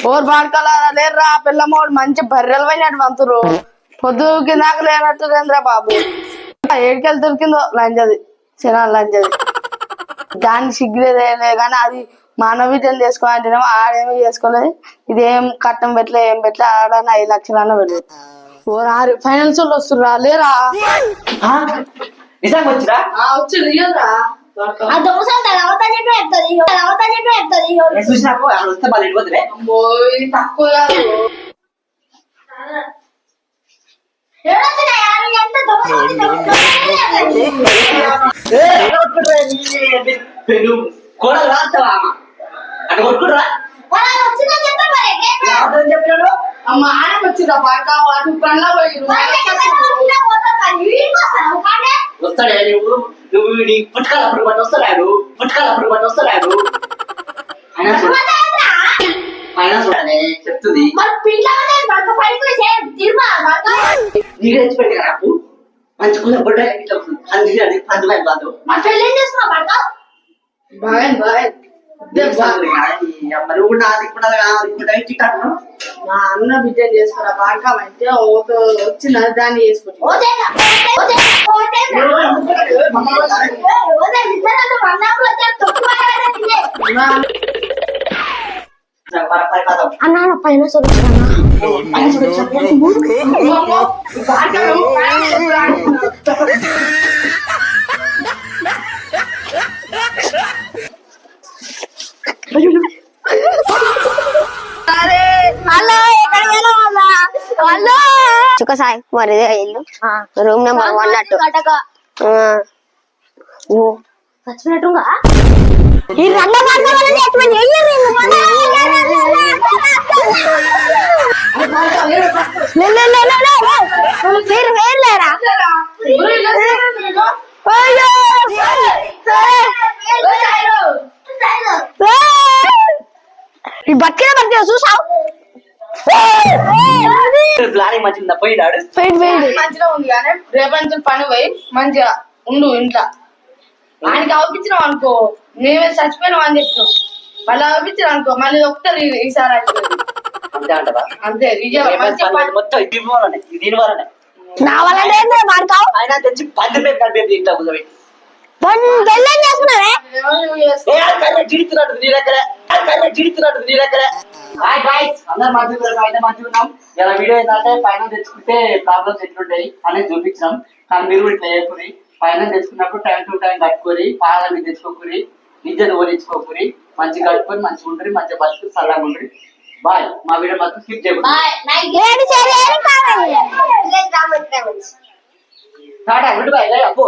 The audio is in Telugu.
ఓరు బాడకల లేర్రా పిల్లమోడు మంచి బర్రెలు పోయినట్టు వంతురు పొద్దుకి నాకు లేనట్టు రేంద్రా బాబు ఏడికెళ్ళి దొరికిందో లంజది చిన్న లంజది దానికి సిగ్గులేదే కానీ అది మానవీతం చేసుకోవాలంటేనేమో ఆడేమో చేసుకోలేదు ఇదేం కట్నం పెట్టలే ఏం పెట్టలే ఆడని 5 లక్షలన్నా పెట్టలేదు ఓ ఫైనాన్స్ వాళ్ళు వస్తుర్రా లేరా వచ్చి రియల్రా తక్కువ కాదు మా ఆయన వచ్చిందా పాక అటు పనిలో పోయి వస్తాడే నువ్వు పుట్టుకాల అప్పుడు పట్టు వస్తున్నాడు పుట్టుకాల అప్పుడు పట్టు వస్తున్నాడు ఆయన చూడాలి చెప్తుంది నీకు తెచ్చి పెట్టి కదా అప్పు మంచి కూర బొడ్డ పందులు బాధ మా అన్న బిడ్డ చేసుకున్నా పాక అయితే వచ్చిన దాన్ని చేసుకుంటా అన్న పైన చుక్కసాయి మరి ఇల్లు రూమ్ నెంబర్ 1 అట్టు చచ్చినట్టుగా ఈ రంగ వేర్లేరా ఈ బతికిన బతికిన చూసావు మంచిగా పోయినాడు మంచిగా ఉంది కానీ రేపటి పని పోయి మంచిగా ఉండు ఇంట్లో ఆయనకి అవపించినాం అనుకో మేమే చచ్చిపోయినాం అని చెప్పినాం మళ్ళీ అవపించినాం అనుకో మళ్ళీ ఒకసారి ఈసారి అంతే అంటదా అంతే మొత్తం దీని వల్లనే నా వల్ల ఆయన తెచ్చి పంది పేరు ఇంట్లో కూర్చోబెట్టి జిడుతున్నట్టు నీ దగ్గర నీ దగ్గర అందరు మంచిగా ఉన్నాం ఇలా వీడియో ఏంటంటే పైన తెచ్చుకుంటే ప్రాబ్లమ్స్ ఎట్లుంటాయి అనేది చూపించాం కానీ మీరు ఇట్లా చేయకూరి పైన తెచ్చుకున్నప్పుడు టైం టు టైం కట్టుకొని పాల మీద తెచ్చుకోకూరి నిజం ఓడించుకోకూరి మంచిగా కట్టుకొని మంచిగా ఉంటుంది మంచిగా బతుకు సరళంగా ఉంటుంది బాయ్ మా వీడియో మాత్రం స్కిప్ చేయకూడదు టాటా గుడ్ బై అబ్బో